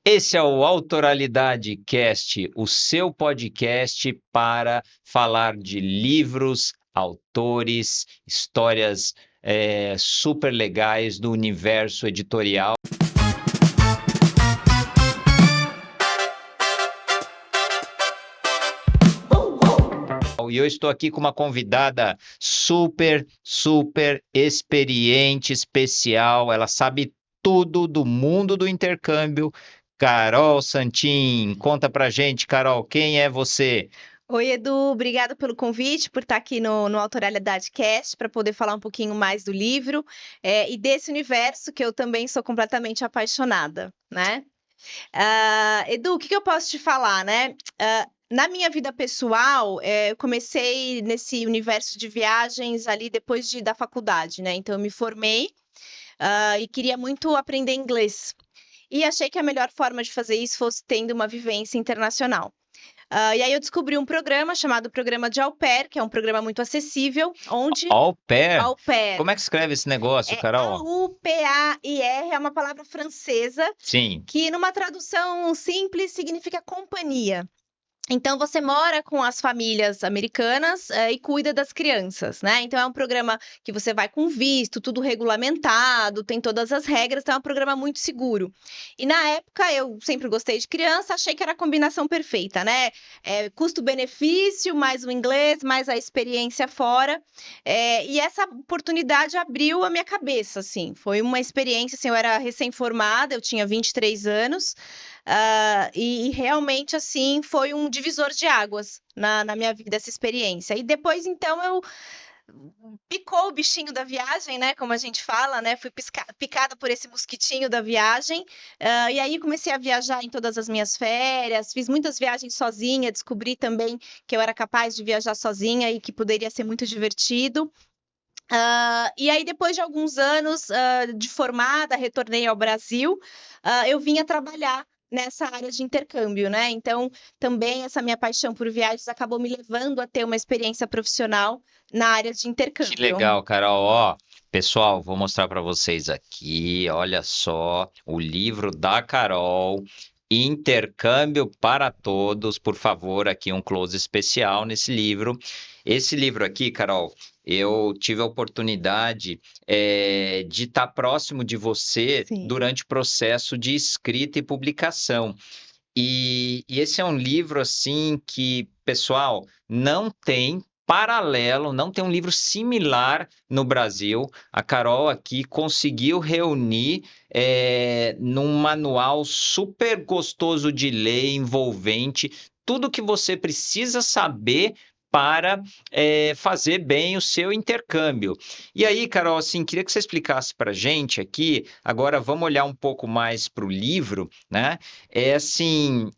Esse é o Autoralidade Cast, o seu podcast para falar de livros, autores, histórias super legais do universo editorial. E eu estou aqui com uma convidada super experiente, especial. Ela sabe tudo do mundo do intercâmbio. Carol Santin, conta pra gente, Carol, quem é você? Oi, Edu, obrigada pelo convite, por estar aqui no Autoralidade Cast, para poder falar um pouquinho mais do livro, e desse universo que eu também sou completamente apaixonada, né? Edu, o que eu posso te falar, né? Na minha vida pessoal, eu comecei nesse universo de viagens ali depois da faculdade, né? Então, eu me formei, e queria muito aprender inglês. E achei que a melhor forma de fazer isso fosse tendo uma vivência internacional. E aí eu descobri um programa chamado Programa de Au Pair, que é um programa muito acessível, onde Au pair? Au Pair Como é que escreve esse negócio, é Carol? AUPAIR, é uma palavra francesa Sim, que, numa tradução simples, significa companhia. Então, você mora com as famílias americanas, e cuida das crianças, né? Então, é um programa que você vai com visto, tudo regulamentado, tem todas as regras, então é um programa muito seguro. E na época, eu sempre gostei de criança, achei que era a combinação perfeita, né? Custo-benefício, mais o inglês, mais a experiência fora. E essa oportunidade abriu a minha cabeça, assim. Foi uma experiência, assim, eu era recém-formada, eu tinha 23 anos. E realmente, assim, foi um divisor de águas na minha vida, essa experiência. E depois, então, eu picou o bichinho da viagem, né? Como a gente fala, né? Fui picada por esse mosquitinho da viagem. E aí comecei a viajar em todas as minhas férias, fiz muitas viagens sozinha, descobri também que eu era capaz de viajar sozinha e que poderia ser muito divertido. E aí, depois de alguns anos de formada, retornei ao Brasil, eu vinha trabalhar nessa área de intercâmbio, né? Então, também essa minha paixão por viagens acabou me levando a ter uma experiência profissional na área de que intercâmbio. legal, Carol. Ó, pessoal, vou mostrar para vocês aqui. Olha só, o livro da Carol, Intercâmbio para Todos. Por favor, aqui um close especial nesse livro. Esse livro aqui, Carol, eu tive a oportunidade de estar próximo de você Sim. durante o processo de escrita e publicação. E esse é um livro assim que, pessoal, não tem paralelo, não tem um livro similar no Brasil. A Carol aqui conseguiu reunir num manual super gostoso de ler, envolvente, tudo que você precisa saber para fazer bem o seu intercâmbio. E aí, Carol, assim, queria que você explicasse para a gente aqui. Agora vamos olhar um pouco mais para o livro, né? É assim,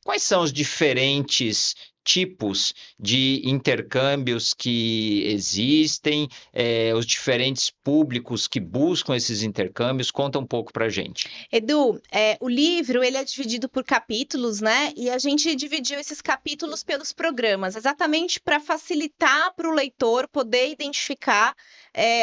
quais são os diferentes tipos de intercâmbios que existem, os diferentes públicos que buscam esses intercâmbios? Conta um pouco para gente. Edu, o livro ele é dividido por capítulos, né? E a gente dividiu esses capítulos pelos programas, exatamente para facilitar para o leitor poder identificar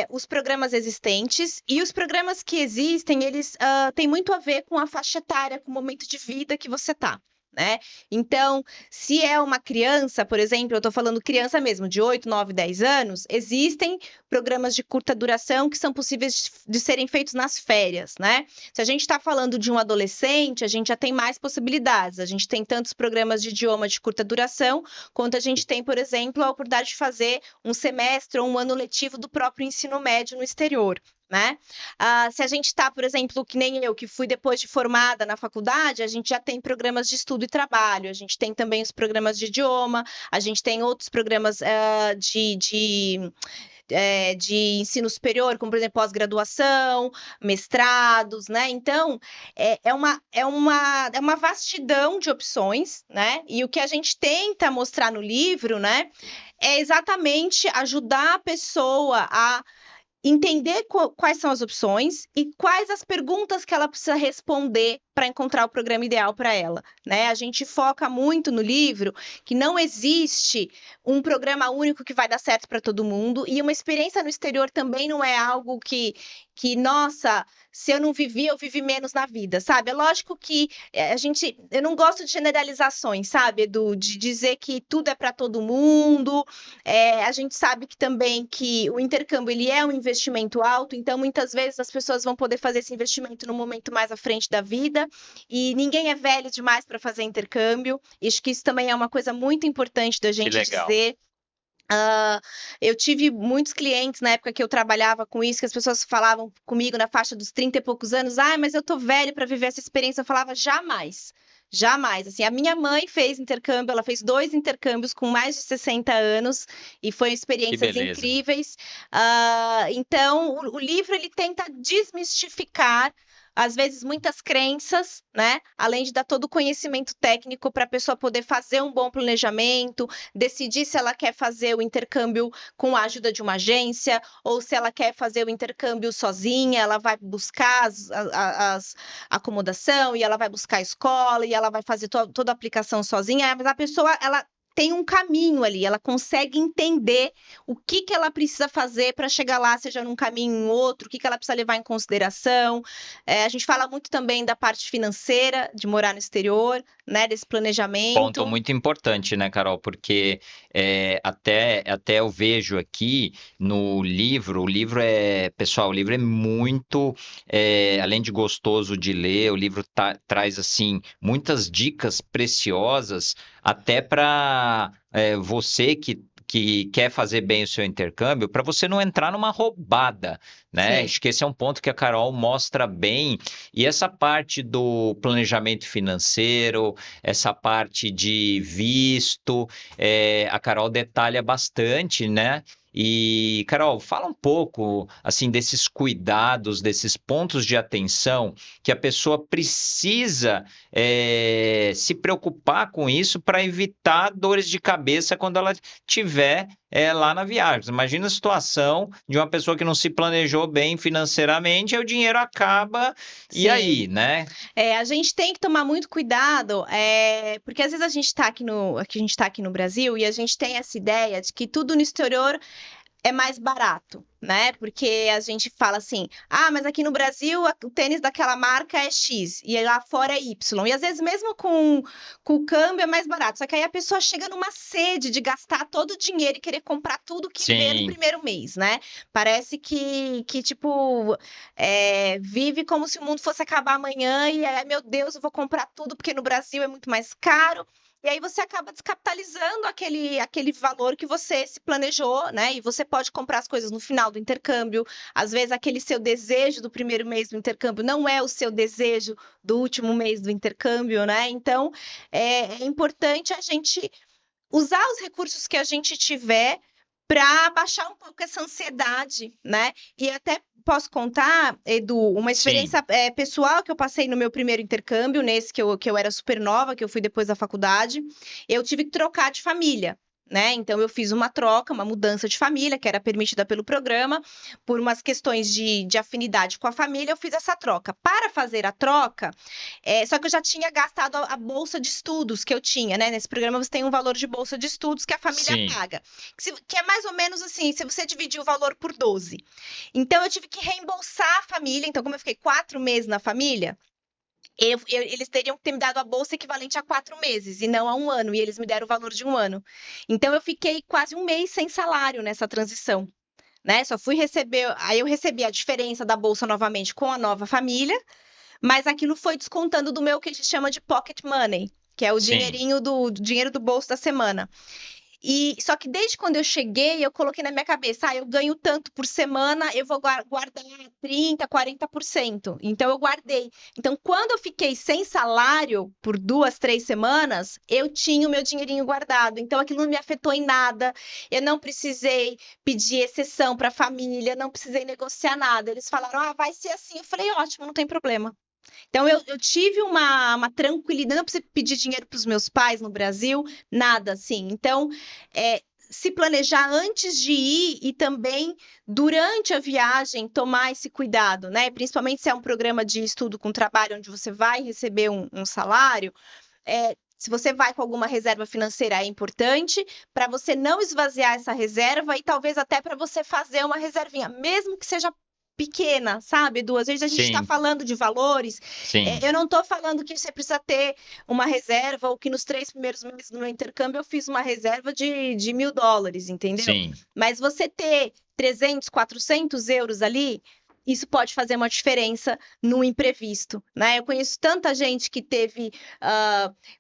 os programas existentes. E os programas que existem, eles têm muito a ver com a faixa etária, com o momento de vida que você está. Né? Então, se é uma criança, por exemplo, eu estou falando criança mesmo, de 8, 9, 10 anos, existem programas de curta duração que são possíveis de serem feitos nas férias, né? Se a gente está falando de um adolescente, a gente já tem mais possibilidades. A gente tem tantos programas de idioma de curta duração, quanto a gente tem, por exemplo, a oportunidade de fazer um semestre ou um ano letivo do próprio ensino médio no exterior. Né? Se a gente está, por exemplo, que nem eu, que fui depois de formada na faculdade, a gente já tem programas de estudo e trabalho, a gente tem também os programas de idioma, a gente tem outros programas de ensino superior, como, por exemplo, pós-graduação, mestrados, né? Então, é uma vastidão de opções, né? E o que a gente tenta mostrar no livro, né, é exatamente ajudar a pessoa a entender quais são as opções e quais as perguntas que ela precisa responder para encontrar o programa ideal para ela, né? A gente foca muito no livro que não existe um programa único que vai dar certo para todo mundo e uma experiência no exterior também não é algo que, nossa, se eu não vivi, eu vivi menos na vida, sabe? É lógico que eu não gosto de generalizações, sabe, Edu, de dizer que tudo é para todo mundo. A gente sabe que também que o intercâmbio ele é um investimento alto, então muitas vezes as pessoas vão poder fazer esse investimento no momento mais à frente da vida, e ninguém é velho demais para fazer intercâmbio. Acho que isso também é uma coisa muito importante da Que gente legal. dizer. Eu tive muitos clientes na época que eu trabalhava com isso, que as pessoas falavam comigo na faixa dos 30 e poucos anos, mas eu tô velho para viver essa experiência. Eu falava, jamais, jamais. Assim, a minha mãe fez intercâmbio, ela fez 2 intercâmbios com mais de 60 anos e foram Que experiências beleza. incríveis. Então, o livro ele tenta desmistificar às vezes muitas crenças, né? Além de dar todo o conhecimento técnico para a pessoa poder fazer um bom planejamento, decidir se ela quer fazer o intercâmbio com a ajuda de uma agência ou se ela quer fazer o intercâmbio sozinha, ela vai buscar as acomodação e ela vai buscar a escola e ela vai fazer toda a aplicação sozinha, mas a pessoa ela tem um caminho ali, ela consegue entender o que ela precisa fazer para chegar lá, seja num caminho ou em outro, o que ela precisa levar em consideração. A gente fala muito também da parte financeira, de morar no exterior, né, desse Ponto planejamento. muito importante, né, Carol? Porque até eu vejo aqui no livro, pessoal, o livro é muito, além de gostoso de ler, o livro traz, assim, muitas dicas preciosas, até para você que quer fazer bem o seu intercâmbio, para você não entrar numa roubada, né? Sim. Acho que esse é um ponto que a Carol mostra bem. E essa parte do planejamento financeiro, essa parte de visto, a Carol detalha bastante, né? E, Carol, fala um pouco, assim, desses cuidados, desses pontos de atenção que a pessoa precisa se preocupar com isso para evitar dores de cabeça quando ela tiver lá na viagem. Imagina a situação de uma pessoa que não se planejou bem financeiramente, aí o dinheiro acaba, e Sim. aí, né? A gente tem que tomar muito cuidado, porque às vezes a gente tá aqui no Brasil e a gente tem essa ideia de que tudo no exterior é mais barato, né? Porque a gente fala assim, mas aqui no Brasil o tênis daquela marca é X e lá fora é Y. E às vezes mesmo com o câmbio é mais barato. Só que aí a pessoa chega numa sede de gastar todo o dinheiro e querer comprar tudo que vê no Sim. primeiro mês, né? Parece que tipo, vive como se o mundo fosse acabar amanhã e meu Deus, eu vou comprar tudo porque no Brasil é muito mais caro. E aí você acaba descapitalizando aquele valor que você se planejou, né? E você pode comprar as coisas no final do intercâmbio. Às vezes aquele seu desejo do primeiro mês do intercâmbio não é o seu desejo do último mês do intercâmbio, né? Então é importante a gente usar os recursos que a gente tiver para baixar um pouco essa ansiedade, né? E até posso contar, Edu, uma Sim, experiência pessoal que eu passei no meu primeiro intercâmbio, nesse que eu era super nova, que eu fui depois da faculdade. Eu tive que trocar de família. Né? Então, eu fiz uma troca, uma mudança de família, que era permitida pelo programa, por umas questões de afinidade com a família, eu fiz essa troca. Para fazer a troca, só que eu já tinha gastado a bolsa de estudos que eu tinha, né? Nesse programa você tem um valor de bolsa de estudos que a família sim. paga, que é mais ou menos assim, se você dividir o valor por 12. Então eu tive que reembolsar a família, então como eu fiquei 4 meses na família, eles teriam que ter me dado a bolsa equivalente a 4 meses e não a um ano, e eles me deram o valor de um ano. Então eu fiquei quase um mês sem salário nessa transição. Né? Só fui receber, aí eu recebi a diferença da bolsa novamente com a nova família, mas aquilo foi descontando do meu que a gente chama de pocket money, que é o Sim. dinheirinho do dinheiro do bolso da semana. E só que desde quando eu cheguei, eu coloquei na minha cabeça, eu ganho tanto por semana, eu vou guardar 30, 40%. Então eu guardei. Então, quando eu fiquei sem salário por 2, 3 semanas, eu tinha o meu dinheirinho guardado. Então aquilo não me afetou em nada. Eu não precisei pedir exceção para a família, não precisei negociar nada. Eles falaram, vai ser assim. Eu falei, ótimo, não tem problema. Então, eu tive uma tranquilidade, não preciso pedir dinheiro para os meus pais no Brasil, nada assim. Então, se planejar antes de ir e também durante a viagem tomar esse cuidado, né? Principalmente se é um programa de estudo com trabalho onde você vai receber um salário, se você vai com alguma reserva financeira é importante para você não esvaziar essa reserva e talvez até para você fazer uma reservinha, mesmo que seja pequena, sabe, Edu? Às vezes a gente está Sim, falando de valores, sim, eu não estou falando que você precisa ter uma reserva ou que nos 3 primeiros meses do meu intercâmbio eu fiz uma reserva de US$ 1.000, entendeu? sim. Mas você ter 300, 400 euros ali, isso pode fazer uma diferença no imprevisto, né? Eu conheço tanta gente que teve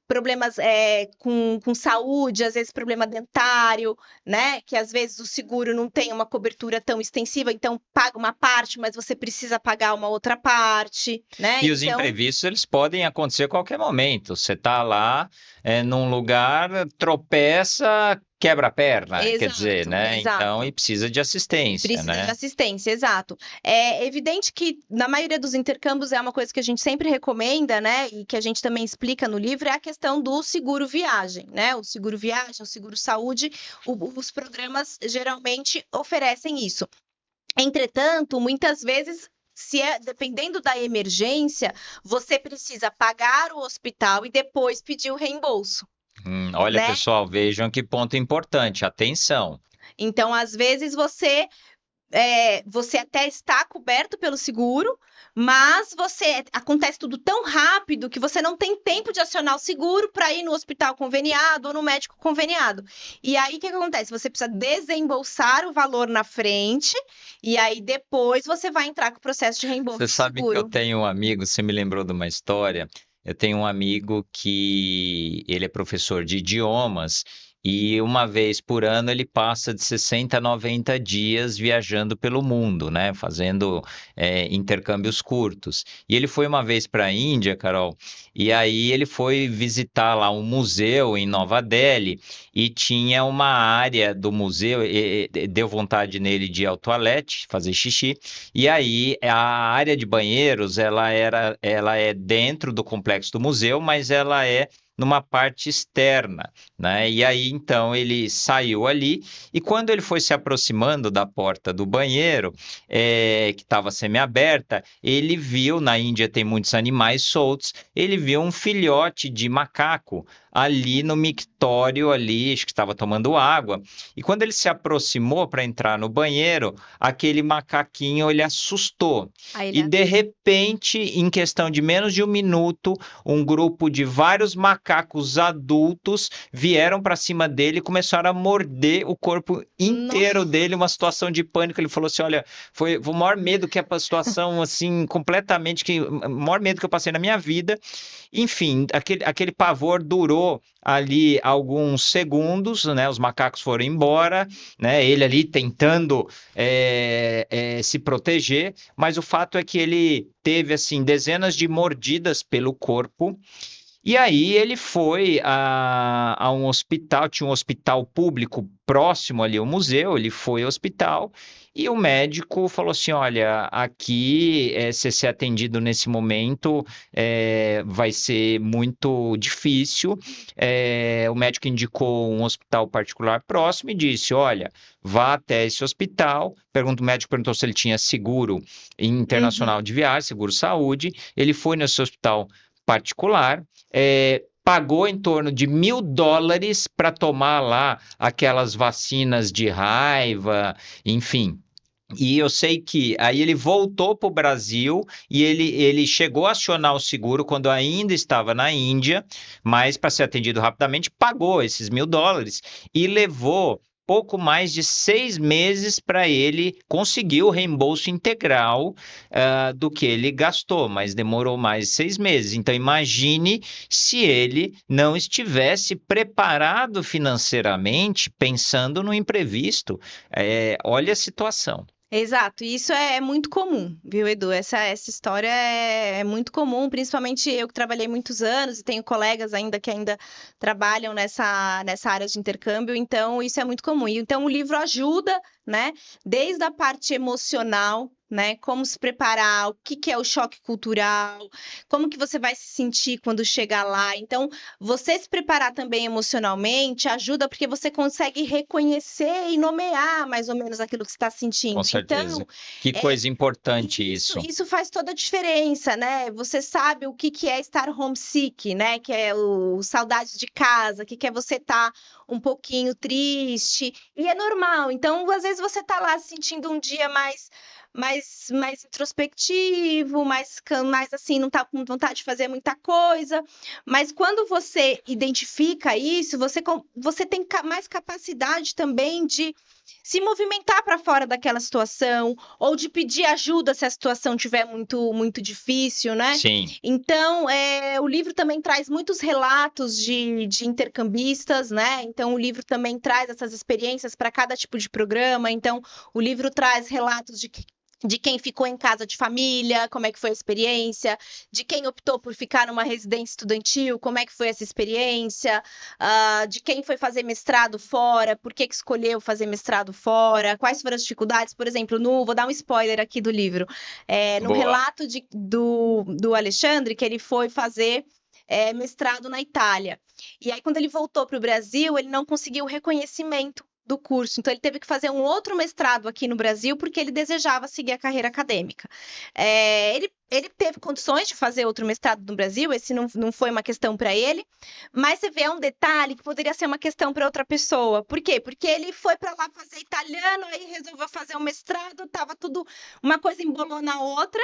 problemas com saúde, às vezes problema dentário, né? Que às vezes o seguro não tem uma cobertura tão extensiva, então paga uma parte, mas você precisa pagar uma outra parte, né? E os Então, imprevistos, eles podem acontecer a qualquer momento. Você está lá, num lugar, tropeça, quebra a perna, quer dizer, exato, né? Então, e exato. precisa de assistência, Precisa de né? assistência, exato. É evidente que na maioria dos intercâmbios é uma coisa que a gente sempre recomenda, né? E que a gente também explica no livro, é a questão do seguro viagem, né? O seguro viagem, o seguro saúde, os programas geralmente oferecem isso. Entretanto, muitas vezes, dependendo da emergência, você precisa pagar o hospital e depois pedir o reembolso, Olha, né? pessoal, vejam que ponto importante. Atenção. Então, às vezes, você até está coberto pelo seguro, mas acontece tudo tão rápido que você não tem tempo de acionar o seguro para ir no hospital conveniado ou no médico conveniado. E aí, o que que acontece? Você precisa desembolsar o valor na frente, e aí depois você vai entrar com o processo de reembolso Você de sabe que eu seguro. tenho um amigo, você me lembrou de uma história. Eu tenho um amigo que ele é professor de idiomas e uma vez por ano ele passa de 60 a 90 dias viajando pelo mundo, né? Fazendo intercâmbios curtos. E ele foi uma vez para a Índia, Carol, e aí ele foi visitar lá um museu em Nova Delhi e tinha uma área do museu, deu vontade nele de ir ao toalete, fazer xixi. E aí, a área de banheiros, ela é dentro do complexo do museu, mas ela é numa parte externa, né? E aí, então, ele saiu ali e quando ele foi se aproximando da porta do banheiro, que estava semi-aberta, ele viu, na Índia tem muitos animais soltos, ele viu um filhote de macaco ali no mictório ali, acho que estava tomando água. E quando ele se aproximou para entrar no banheiro, aquele macaquinho ele assustou. Aí E ele, de repente, em questão de menos de um minuto, um grupo de vários macacos adultos vieram para cima dele e começaram a morder o corpo inteiro nossa, dele, uma situação de pânico. Ele falou assim: Olha, foi o maior medo que a situação, assim, completamente, o maior medo que eu passei na minha vida. Enfim, aquele pavor durou ali alguns segundos, né? Os macacos foram embora, né? Ele ali tentando se proteger, mas o fato é que ele teve assim dezenas de mordidas pelo corpo e aí ele foi a um hospital, tinha um hospital público próximo ali ao museu, ele foi ao hospital e o médico falou assim, olha, aqui se ser atendido nesse momento vai ser muito difícil. O médico indicou um hospital particular próximo e disse, olha, vá até esse hospital. O médico perguntou se ele tinha seguro internacional uhum. de viagem, seguro saúde. Ele foi nesse hospital particular, pagou em torno de US$ 1.000 para tomar lá aquelas vacinas de raiva, enfim. E eu sei que aí ele voltou para o Brasil e ele chegou a acionar o seguro quando ainda estava na Índia, mas para ser atendido rapidamente pagou esses US$ 1.000 e levou pouco mais de 6 meses para ele conseguir o reembolso integral do que ele gastou, mas demorou mais de 6 meses. Então imagine se ele não estivesse preparado financeiramente, pensando no imprevisto. Olha a situação. Exato, e isso é muito comum, viu, Edu? Essa história é muito comum, principalmente eu que trabalhei muitos anos e tenho colegas ainda que ainda trabalham nessa área de intercâmbio, então isso é muito comum. E então o livro ajuda, né, desde a parte emocional, né, como se preparar, o que que é o choque cultural, como que você vai se sentir quando chegar lá. Então, você se preparar também emocionalmente ajuda porque você consegue reconhecer e nomear mais ou menos aquilo que você está Com sentindo. Então, certeza. Que é, coisa importante isso, isso. isso faz toda a diferença, né? Você sabe o que que é estar homesick, né? Que é o saudade de casa, que é você estar um pouquinho triste, e é normal. Então, às vezes você tá lá se sentindo um dia mais introspectivo, mais assim, não tá com vontade de fazer muita coisa. Mas quando você identifica isso, você tem mais capacidade também de se movimentar para fora daquela situação, ou de pedir ajuda se a situação estiver muito difícil, né? Sim, Então, o livro também traz muitos relatos de intercambistas, né? Então, o livro também traz essas experiências para cada tipo de programa. Então, o livro traz relatos de quem ficou em casa de família, como é que foi a experiência, de quem optou por ficar numa residência estudantil, como é que foi essa experiência, de quem foi fazer mestrado fora, por que escolheu fazer mestrado fora, quais foram as dificuldades, por exemplo, vou dar um spoiler aqui do livro, no boa. relato do Alexandre, que ele foi fazer mestrado na Itália. E aí, quando ele voltou para o Brasil, ele não conseguiu o reconhecimento do curso. Então, ele teve que fazer um outro mestrado aqui no Brasil, porque ele desejava seguir a carreira acadêmica. Ele teve condições de fazer outro mestrado no Brasil, esse não foi uma questão para ele, mas você vê um detalhe que poderia ser uma questão para outra pessoa. Por quê? Porque ele foi para lá fazer italiano, aí resolveu fazer um mestrado, tava tudo, uma coisa embolou na outra.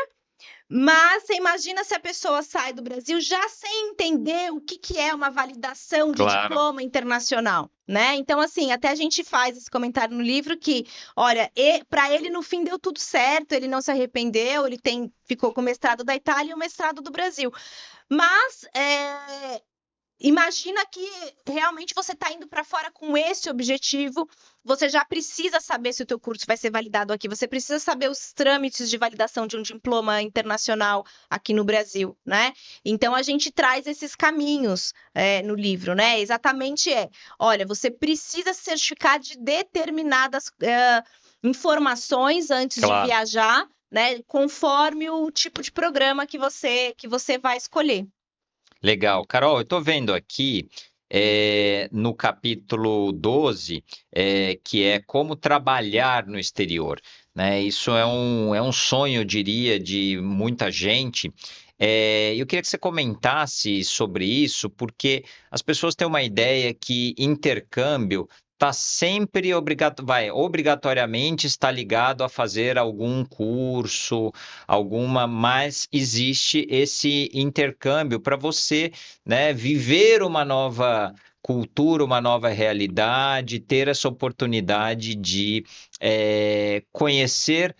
Mas você imagina se a pessoa sai do Brasil já sem entender o que é uma validação de Claro. diploma internacional, né? Então, assim, até a gente faz esse comentário no livro que, olha, para ele no fim deu tudo certo, ele não se arrependeu, ficou com o mestrado da Itália e o mestrado do Brasil. Mas imagina que realmente você está indo para fora com esse objetivo, você já precisa saber se o teu curso vai ser validado aqui, você precisa saber os trâmites de validação de um diploma internacional aqui no Brasil, né? Então a gente traz esses caminhos no livro, né? Exatamente olha, você precisa se certificar de determinadas informações antes de viajar, né? Conforme o tipo de programa que você vai escolher. Legal. Carol, eu estou vendo aqui no capítulo 12, que é como trabalhar no exterior, né? Isso é um sonho, eu diria, de muita gente. Eu queria que você comentasse sobre isso, porque as pessoas têm uma ideia que intercâmbio está sempre obrigatoriamente está ligado a fazer algum curso, mas existe esse intercâmbio para você, né, viver uma nova cultura, uma nova realidade, ter essa oportunidade de conhecer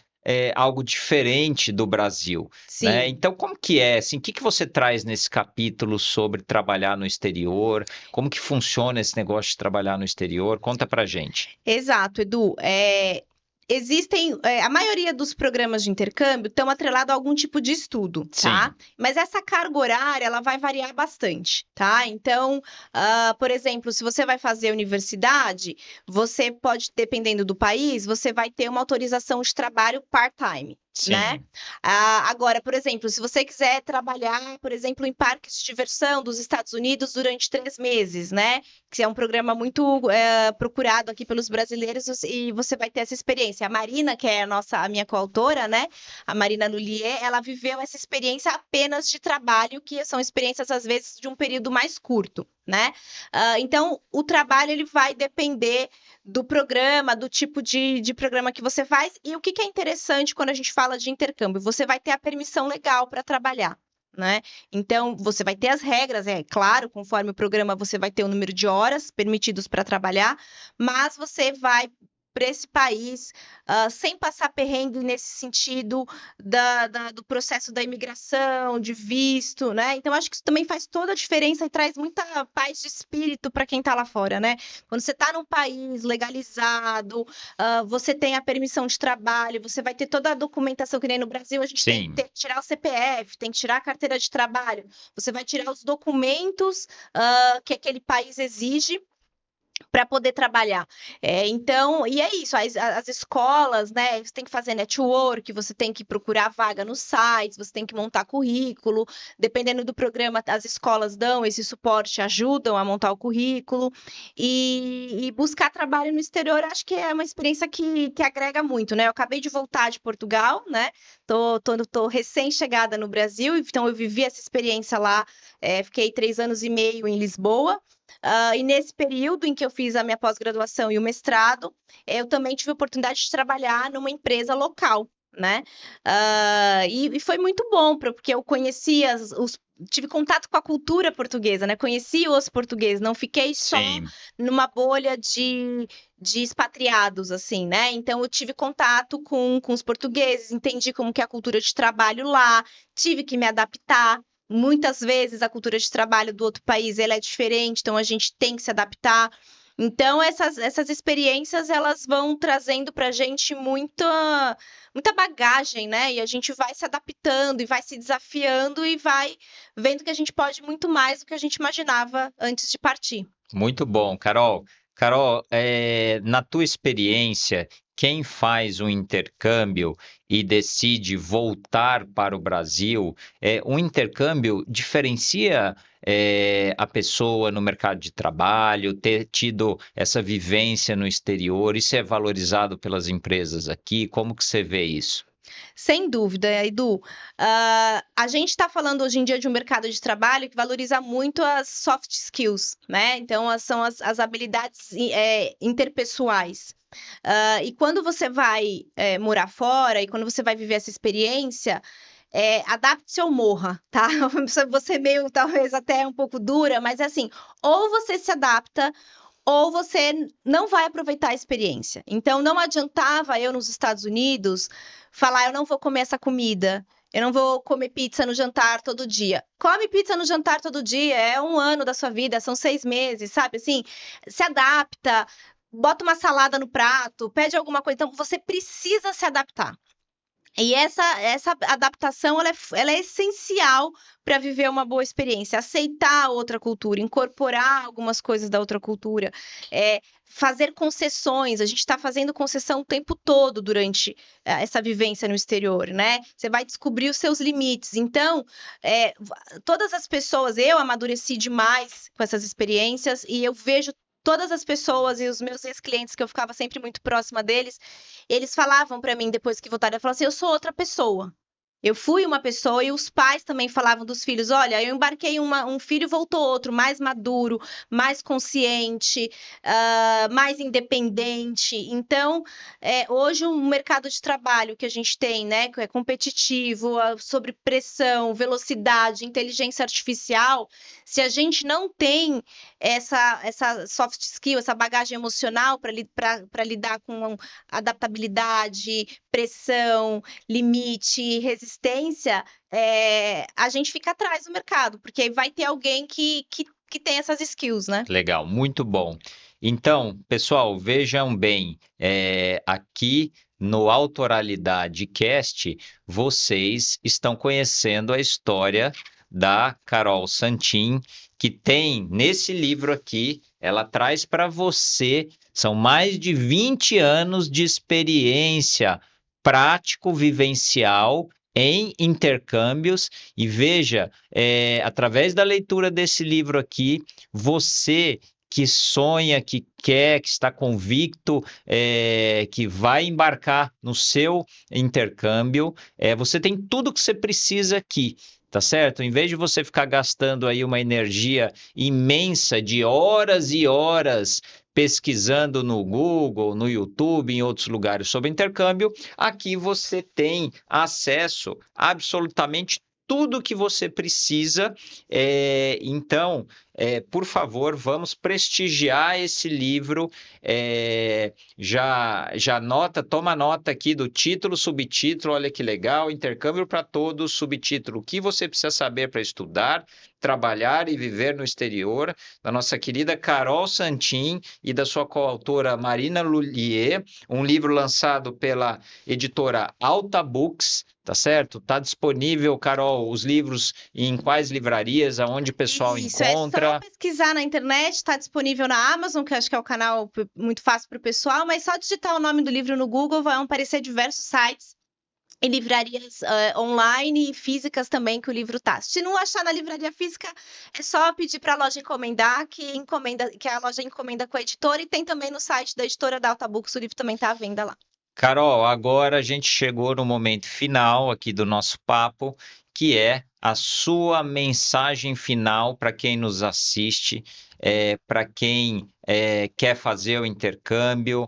algo diferente do Brasil, né? Sim. Então, como que é? Assim, o que você traz nesse capítulo sobre trabalhar no exterior? Como que funciona esse negócio de trabalhar no exterior? Conta pra gente. Exato, Edu. Existem, a maioria dos programas de intercâmbio estão atrelados a algum tipo de estudo, tá? Sim. Mas essa carga horária, ela vai variar bastante, tá? Então, por exemplo, se você vai fazer universidade, você pode, dependendo do país, você vai ter uma autorização de trabalho part-time. Né? Sim. Agora, por exemplo, se você quiser trabalhar, por exemplo, em parques de diversão dos Estados Unidos durante 3 meses, né? Que é um programa muito procurado aqui pelos brasileiros e você vai ter essa experiência. A Marina, que é a minha coautora, né? A Marina Lullier, ela viveu essa experiência apenas de trabalho, que são experiências, às vezes, de um período mais curto, né? Então, o trabalho ele vai depender do programa, do tipo de programa que você faz. E o que é interessante quando a gente fala de intercâmbio? Você vai ter a permissão legal para trabalhar, né? Então, você vai ter as regras, claro, conforme o programa você vai ter o número de horas permitidos para trabalhar, mas você vai para esse país sem passar perrengue nesse sentido do processo da imigração, de visto, né? Então, acho que isso também faz toda a diferença e traz muita paz de espírito para quem está lá fora, né? Quando você está num país legalizado, você tem a permissão de trabalho, você vai ter toda a documentação, que nem no Brasil, a gente tem que tirar o CPF, tem que tirar a carteira de trabalho, você vai tirar os documentos que aquele país exige para poder trabalhar. Então, e é isso, as escolas, né? Você tem que fazer network, você tem que procurar vaga nos sites, você tem que montar currículo. Dependendo do programa, as escolas dão esse suporte, ajudam a montar o currículo. E buscar trabalho no exterior, acho que é uma experiência que agrega muito, né? Eu acabei de voltar de Portugal, né? Tô recém-chegada no Brasil, então eu vivi essa experiência lá. Fiquei 3 anos e meio em Lisboa. E nesse período em que eu fiz a minha pós-graduação e o mestrado, eu também tive a oportunidade de trabalhar numa empresa local, né? E foi muito bom, porque eu conhecia tive contato com a cultura portuguesa, né? Conheci os portugueses, não fiquei só Sim, numa bolha de expatriados, assim, né? Então eu tive contato com os portugueses, entendi como que é a cultura de trabalho lá, tive que me adaptar. Muitas vezes a cultura de trabalho do outro país ela é diferente, então a gente tem que se adaptar. Então, essas experiências, elas vão trazendo para a gente muita bagagem, né? E a gente vai se adaptando e vai se desafiando e vai vendo que a gente pode muito mais do que a gente imaginava antes de partir. muito bom, Carol. Carol, na tua experiência, quem faz um intercâmbio e decide voltar para o Brasil, um intercâmbio diferencia, a pessoa no mercado de trabalho, ter tido essa vivência no exterior, isso é valorizado pelas empresas aqui? Como que você vê isso? Sem dúvida, Edu. A gente está falando hoje em dia de um mercado de trabalho que valoriza muito as soft skills, né? Então, são as habilidades interpessoais. E quando você vai morar fora e quando você vai viver essa experiência, adapte-se ou morra, tá? Você meio, talvez até um pouco dura, mas é assim, ou você se adapta, ou você não vai aproveitar a experiência. Então, não adiantava eu nos Estados Unidos falar, eu não vou comer essa comida, eu não vou comer pizza no jantar todo dia. Come pizza no jantar todo dia, é um ano da sua vida, são 6 meses, sabe? Assim, se adapta, bota uma salada no prato, pede alguma coisa. Então, você precisa se adaptar. E essa adaptação ela é essencial para viver uma boa experiência, aceitar a outra cultura, incorporar algumas coisas da outra cultura, fazer concessões. A gente está fazendo concessão o tempo todo durante essa vivência no exterior, né? Você vai descobrir os seus limites. Então, todas as pessoas, eu amadureci demais com essas experiências e eu vejo todas as pessoas e os meus ex-clientes, que eu ficava sempre muito próxima deles, eles falavam para mim depois que voltaram, eu falava assim, eu sou outra pessoa. Eu fui uma pessoa e os pais também falavam dos filhos: olha, eu embarquei um filho e voltou outro, mais maduro, mais consciente, mais independente. Então, hoje o mercado de trabalho que a gente tem, né, que é competitivo, sobre pressão, velocidade, inteligência artificial, se a gente não tem essa soft skill, essa bagagem emocional para lidar com adaptabilidade, pressão, limite, resistência, a gente fica atrás do mercado, porque vai ter alguém que tem essas skills, né? Legal, muito bom. Então, pessoal, vejam bem, aqui no Autoralidade Cast, vocês estão conhecendo a história da Carol Santin, que tem nesse livro aqui, ela traz para você, são mais de 20 anos de experiência prático-vivencial em intercâmbios, e veja, através da leitura desse livro aqui, você que sonha, que quer, que está convicto, que vai embarcar no seu intercâmbio, você tem tudo que você precisa aqui. Tá certo? Em vez de você ficar gastando aí uma energia imensa de horas e horas pesquisando no Google, no YouTube, em outros lugares sobre intercâmbio, aqui você tem acesso a absolutamente tudo que você precisa. Então, por favor, vamos prestigiar esse livro. Já toma nota aqui do título, subtítulo, olha que legal, Intercâmbio para Todos, subtítulo, o que você precisa saber para estudar, trabalhar e viver no exterior, da nossa querida Carol Santin e da sua coautora Marina Lullier, um livro lançado pela editora Alta Books, tá certo? Tá disponível, Carol, os livros em quais livrarias, aonde o pessoal Isso, é só encontra? pesquisar na internet, está disponível na Amazon, que eu acho que é o canal muito fácil para o pessoal, mas só digitar o nome do livro no Google vão aparecer diversos sites e livrarias online e físicas também que o livro tá. Se não achar na livraria física, é só pedir para a loja encomendar, que a loja encomenda com a editora, e tem também no site da editora da Alta Books, o livro também está à venda lá. Carol, agora a gente chegou no momento final aqui do nosso papo, que é a sua mensagem final para quem nos assiste, para quem quer fazer o intercâmbio,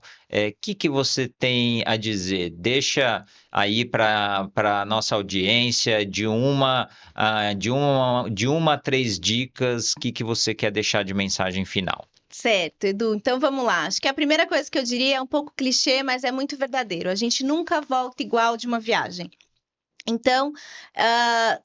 que você tem a dizer? Deixa aí para a nossa audiência de uma a 3 dicas, que você quer deixar de mensagem final. Certo, Edu. Então vamos lá. Acho que a primeira coisa que eu diria é um pouco clichê, mas é muito verdadeiro. A gente nunca volta igual de uma viagem. Então, ah,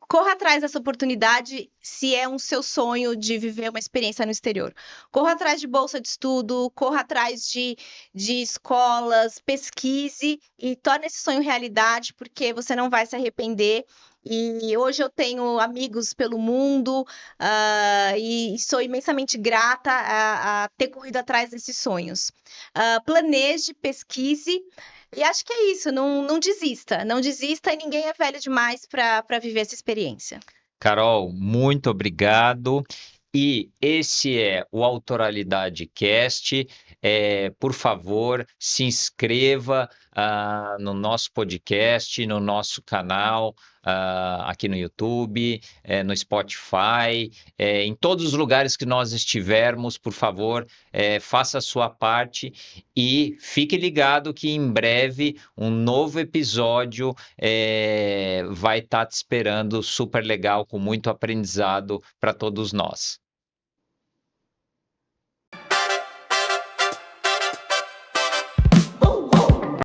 corra atrás dessa oportunidade se é um seu sonho de viver uma experiência no exterior. Corra atrás de bolsa de estudo, corra atrás de escolas, pesquise e torne esse sonho realidade, porque você não vai se arrepender. E hoje eu tenho amigos pelo mundo, e sou imensamente grata a ter corrido atrás desses sonhos. Planeje, pesquise. E acho que é isso, não desista, não desista e ninguém é velho demais para viver essa experiência. Carol, muito obrigado. E esse é o Autoralidade Cast. Por favor, se inscreva no nosso podcast, no nosso canal, aqui no YouTube, no Spotify, em todos os lugares que nós estivermos, por favor, faça a sua parte e fique ligado que em breve um novo episódio vai estar te esperando, super legal, com muito aprendizado para todos nós.